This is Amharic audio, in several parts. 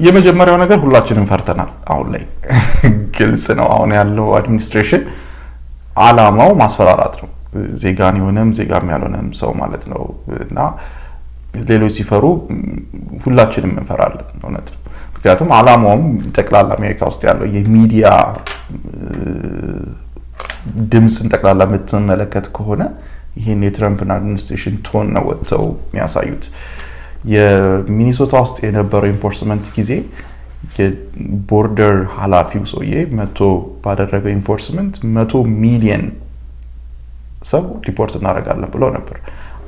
የመጀመሪያው ነገር ሁላችንም ፈርተናል። አሁን ላይ ግልጽ ነው። አሁን ያለው አድሚኒስትሬሽን አላማው ማስፈራራት ነው። ዜጋን የሆነም ዜጋም ያልሆነም ሰው ማለት ነው። እና ሌሎች ሲፈሩ ሁላችንም እንፈራለን። እውነት ነው። ምክንያቱም አላማውም ጠቅላላ አሜሪካ ውስጥ ያለው የሚዲያ ድምፅን ጠቅላላ የምትመለከት ከሆነ ይህን የትራምፕን አድሚኒስትሬሽን ቶን ነው ወጥተው የሚያሳዩት። የሚኒሶታ ውስጥ የነበረው ኢንፎርስመንት ጊዜ የቦርደር ኃላፊው ሰውዬ መቶ ባደረገው ኢንፎርስመንት 100 ሚሊየን ሰው ሪፖርት እናደርጋለን ብሎ ነበር።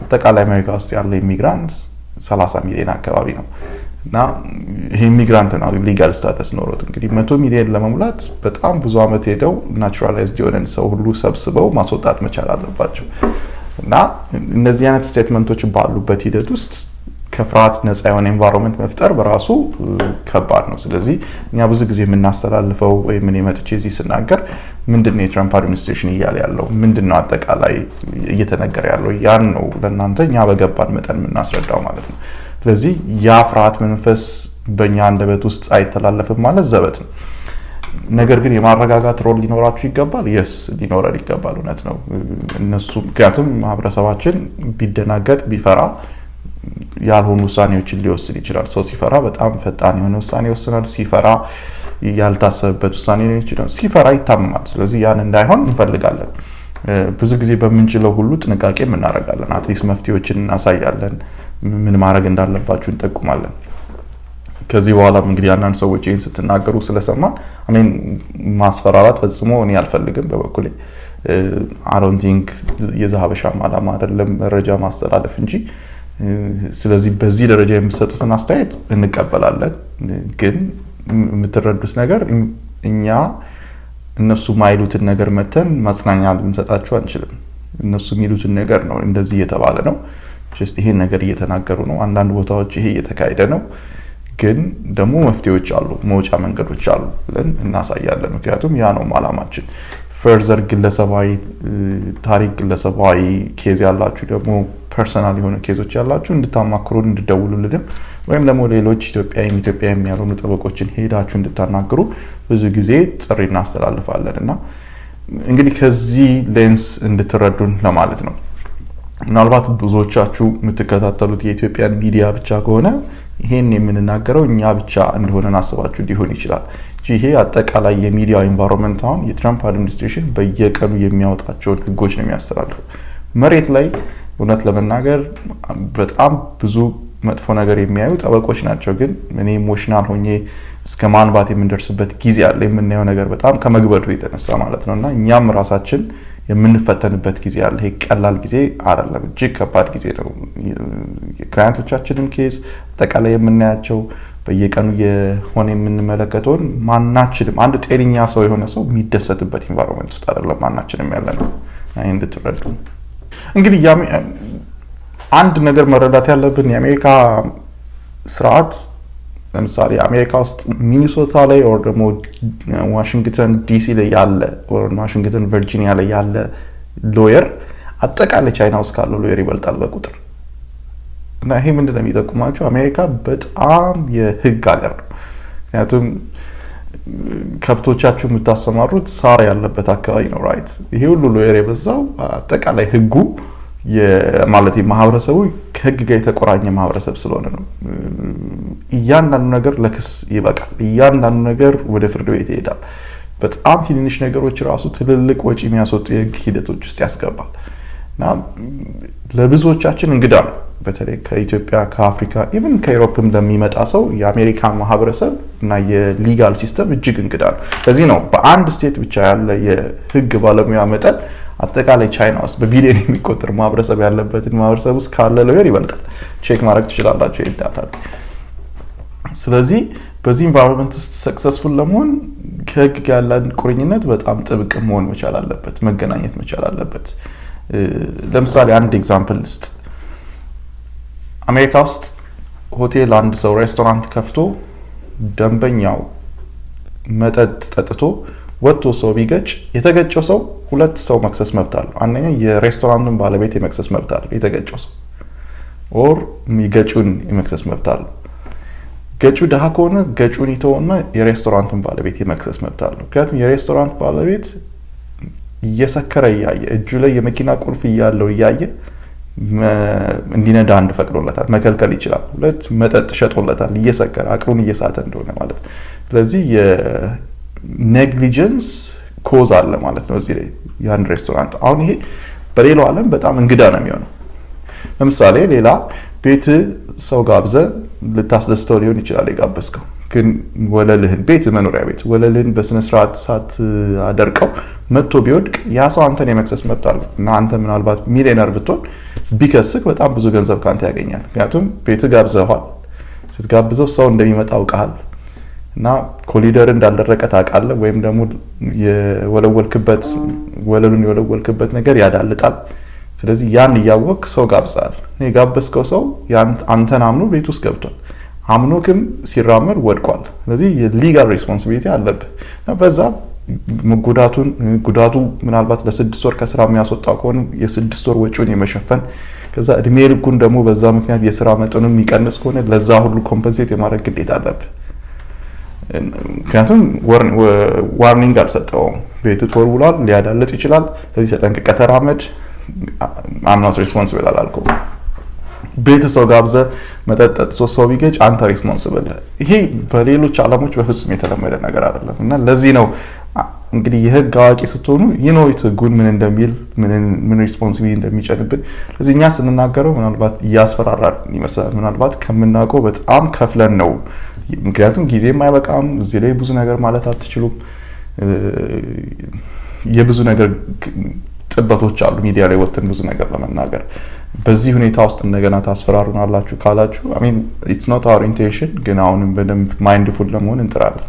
አጠቃላይ አሜሪካ ውስጥ ያለው ኢሚግራንት 30 ሚሊዮን አካባቢ ነው። እና ይሄ ኢሚግራንት ነው ሊጋል ስታተስ ኖሮት እንግዲህ 100 ሚሊዮን ለመሙላት በጣም ብዙ አመት ሄደው ናቹራላይዝድ የሆነን ሰው ሁሉ ሰብስበው ማስወጣት መቻል አለባቸው። እና እነዚህ አይነት ስቴትመንቶች ባሉበት ሂደት ውስጥ ከፍርሃት ነፃ የሆነ ኤንቫይሮንመንት መፍጠር በራሱ ከባድ ነው። ስለዚህ እኛ ብዙ ጊዜ የምናስተላልፈው ወይ ምን መጥቼ እዚህ ስናገር ምንድነው የትራምፕ አድሚኒስትሬሽን እያለ ያለው ምንድነው አጠቃላይ እየተነገረ ያለው ያን ነው ለእናንተ እኛ በገባን መጠን የምናስረዳው ማለት ነው። ስለዚህ ያ ፍርሃት መንፈስ በእኛ አንደበት ውስጥ አይተላለፍም ማለት ዘበት ነው። ነገር ግን የማረጋጋት ሮል ሊኖራችሁ ይገባል። የስ ሊኖረን ይገባል። እውነት ነው እነሱ ምክንያቱም ማህበረሰባችን ቢደናገጥ ቢፈራ ያልሆኑ ውሳኔዎችን ሊወስድ ይችላል። ሰው ሲፈራ በጣም ፈጣን የሆነ ውሳኔ ይወስናል። ሲፈራ ያልታሰበበት ውሳኔ ሊሆን ይችላል። ሲፈራ ይታመማል። ስለዚህ ያን እንዳይሆን እንፈልጋለን። ብዙ ጊዜ በምንችለው ሁሉ ጥንቃቄ እናደርጋለን። አትሊስት መፍትሄዎችን እናሳያለን። ምን ማድረግ እንዳለባችሁ እንጠቁማለን። ከዚህ በኋላ እንግዲህ አንዳንድ ሰዎች ይህን ስትናገሩ ስለሰማን አሜን ማስፈራራት ፈጽሞ እኔ አልፈልግም በበኩሌ I don't think የዛሀበሻ ዓላማ አይደለም መረጃ ማስተላለፍ እንጂ። ስለዚህ በዚህ ደረጃ የምትሰጡትን አስተያየት እንቀበላለን። ግን የምትረዱት ነገር እኛ እነሱ ማይሉትን ነገር መተን ማጽናኛ ልንሰጣቸው አንችልም። እነሱ የሚሉትን ነገር ነው እንደዚህ እየተባለ ነው ጀስት ይሄን ነገር እየተናገሩ ነው። አንዳንድ ቦታዎች ይሄ እየተካሄደ ነው። ግን ደግሞ መፍትሄዎች አሉ፣ መውጫ መንገዶች አሉ ብለን እናሳያለን። ምክንያቱም ያ ነው ዓላማችን። ፈርዘር ግለሰባዊ ታሪክ ግለሰባዊ ኬዝ ያላችሁ ደግሞ ፐርሰናል የሆነ ኬዞች ያላችሁ እንድታማክሩን እንድደውሉልን ወይም ደግሞ ሌሎች ኢትዮጵያ የሚያልሆኑ ጠበቆችን ሄዳችሁ እንድታናግሩ ብዙ ጊዜ ጥሪ እናስተላልፋለን። እና እንግዲህ ከዚህ ሌንስ እንድትረዱን ለማለት ነው። ምናልባት ብዙዎቻችሁ የምትከታተሉት የኢትዮጵያን ሚዲያ ብቻ ከሆነ ይሄን የምንናገረው እኛ ብቻ እንደሆነ አስባችሁ ሊሆን ይችላል። ይሄ አጠቃላይ የሚዲያ ኤንቫይሮንመንት አሁን የትራምፕ አድሚኒስትሬሽን በየቀኑ የሚያወጣቸውን ህጎች ነው የሚያስተላልፈው። መሬት ላይ እውነት ለመናገር በጣም ብዙ መጥፎ ነገር የሚያዩ ጠበቆች ናቸው። ግን እኔ ኢሞሽናል ሆኜ እስከ ማንባት የምንደርስበት ጊዜ አለ። የምናየው ነገር በጣም ከመግበዱ የተነሳ ማለት ነውና እኛም ራሳችን የምንፈተንበት ጊዜ አለ። ይሄ ቀላል ጊዜ አይደለም፣ እጅግ ከባድ ጊዜ ነው። ክላይንቶቻችንን ኬዝ አጠቃላይ የምናያቸው በየቀኑ የሆነ የምንመለከተውን ማናችንም አንድ ጤነኛ ሰው የሆነ ሰው የሚደሰትበት ኢንቫይሮንመንት ውስጥ አይደለም ማናችንም ያለነው። አይ እንድትረዱ እንግዲህ አንድ ነገር መረዳት ያለብን የአሜሪካ ስርዓት ለምሳሌ አሜሪካ ውስጥ ሚኒሶታ ላይ or ደግሞ ዋሽንግተን ዲሲ ላይ ያለ or ዋሽንግተን ቨርጂኒያ ላይ ያለ ሎየር አጠቃላይ ቻይና ውስጥ ካለው ሎየር ይበልጣል በቁጥር። እና ይሄ ምንድነው የሚጠቁማችሁ አሜሪካ በጣም የህግ ሀገር ነው። ምክንያቱም ከብቶቻችሁ የምታሰማሩት ሳር ያለበት አካባቢ ነው ራይት። ይሄ ሁሉ ሎየር የበዛው አጠቃላይ ህጉ ማለት ማህበረሰቡ ከህግ ጋር የተቆራኘ ማህበረሰብ ስለሆነ ነው። እያንዳንዱ ነገር ለክስ ይበቃል። እያንዳንዱ ነገር ወደ ፍርድ ቤት ይሄዳል። በጣም ትንንሽ ነገሮች ራሱ ትልልቅ ወጪ የሚያስወጡ የህግ ሂደቶች ውስጥ ያስገባል። እና ለብዙዎቻችን እንግዳ ነው። በተለይ ከኢትዮጵያ ከአፍሪካ ኢቭን ከዩሮፕም ለሚመጣ ሰው የአሜሪካ ማህበረሰብ እና የሊጋል ሲስተም እጅግ እንግዳ ነው። ስለዚህ ነው በአንድ ስቴት ብቻ ያለ የህግ ባለሙያ መጠን አጠቃላይ ቻይና ውስጥ በቢሊዮን የሚቆጠር ማህበረሰብ ያለበትን ማህበረሰብ ውስጥ ካለ ሎየር ይበልጣል። ቼክ ማድረግ ትችላላችሁ ይዳታ። ስለዚህ በዚህ ኢንቫይሮንመንት ውስጥ ሰክሰስፉል ለመሆን ከህግ ጋር ያለን ቁርኝነት በጣም ጥብቅ መሆን መቻል አለበት፣ መገናኘት መቻል አለበት። ለምሳሌ አንድ ኤግዛምፕል ውስጥ አሜሪካ ውስጥ ሆቴል አንድ ሰው ሬስቶራንት ከፍቶ ደንበኛው መጠጥ ጠጥቶ ወጥቶ ሰው ቢገጭ የተገጨው ሰው ሁለት ሰው መክሰስ መብት አለው። አንደኛ የሬስቶራንቱን ባለቤት የመክሰስ መብት አለው የተገጨው ሰው ኦር የሚገጩን የመክሰስ መብት አለው። ገጩ ድሃ ከሆነ ገጩን ይተውና የሬስቶራንቱን ባለቤት የመክሰስ መብት አለው። ምክንያቱም የሬስቶራንት ባለቤት እየሰከረ እያየ እጁ ላይ የመኪና ቁልፍ እያለው እያየ እንዲነዳ አንድ ፈቅዶለታል፣ መከልከል ይችላል። ሁለት መጠጥ ሸጦለታል እየሰከረ አቅሉን እየሳተ እንደሆነ ማለት ነው። ስለዚህ የኔግሊጀንስ ኮዝ አለ ማለት ነው እዚህ ላይ ያን ሬስቶራንት። አሁን ይሄ በሌላው ዓለም በጣም እንግዳ ነው የሚሆነው። ለምሳሌ ሌላ ቤት ሰው ጋብዘ ልታስደስተው ሊሆን ይችላል የጋበዝከው፣ ግን ወለልህን ቤት መኖሪያ ቤት ወለልህን በስነ ስርዓት ሳታደርቀው መጥቶ ቢወድቅ ያ ሰው አንተን የመክሰስ መብት አለው እና አንተ ምናልባት ሚሊዮነር ብትሆን ቢከስክ በጣም ብዙ ገንዘብ ካንተ ያገኛል። ምክንያቱም ቤት ጋብዘዋል፣ ስትጋብዘው ሰው እንደሚመጣ አውቀሃል እና ኮሊደር እንዳልደረቀ ታውቃለህ፣ ወይም ደግሞ ወለሉን የወለወልክበት ነገር ያዳልጣል። ስለዚህ ያን እያወቅ ሰው ጋብዛል። የጋበዝከው ሰው አንተን አምኖ ቤት ውስጥ ገብቷል። አምኖክም ሲራመድ ወድቋል። ስለዚህ የሊጋል ሬስፖንሲቢሊቲ አለብህ እና በዛ ጉዳቱ ምናልባት ለ6 ወር ከስራ የሚያስወጣ ከሆነ የ6 ወር ወጪውን የመሸፈን ከዛ እድሜ ልኩን ደግሞ በዛ ምክንያት የስራ መጠኑን የሚቀንስ ከሆነ ለዛ ሁሉ ኮምፐንሴት የማድረግ ግዴታ አለብህ። ምክንያቱም ዋርኒንግ አልሰጠውም። ቤት ተወርውሏል፣ ሊያዳልጥ ይችላል፣ ስለዚህ ተጠንቅቀህ ተራመድ። I'm not responsible አላልኩም። ቤተሰብ ጋብዘ መጠጥ ጠጥቶ ሰው ቢገጭ አንተ ሪስፖንሲብል። ይሄ በሌሎች ዓለሞች በፍጹም የተለመደ ነገር አይደለም እና ለዚህ ነው እንግዲህ የህግ አዋቂ ስትሆኑ ይኖይት ህጉን ምን እንደሚል ምን ሪስፖንሲቢሊቲ እንደሚጨንብን ስለዚህ እኛ ስንናገረው ምናልባት እያስፈራራን ይመስላል። ምናልባት ከምናውቀው በጣም ከፍለን ነው። ምክንያቱም ጊዜም አይበቃም። እዚህ ላይ ብዙ ነገር ማለት አትችሉም። የብዙ ነገር ጥበቶች አሉ ሚዲያ ላይ ወጥተን ብዙ ነገር ለመናገር። በዚህ ሁኔታ ውስጥ እንደገና ታስፈራሩናላችሁ ካላችሁ I mean it's not our intention፣ ግን አሁንም በደንብ ማይንድፉል ለመሆን እንጥራለን።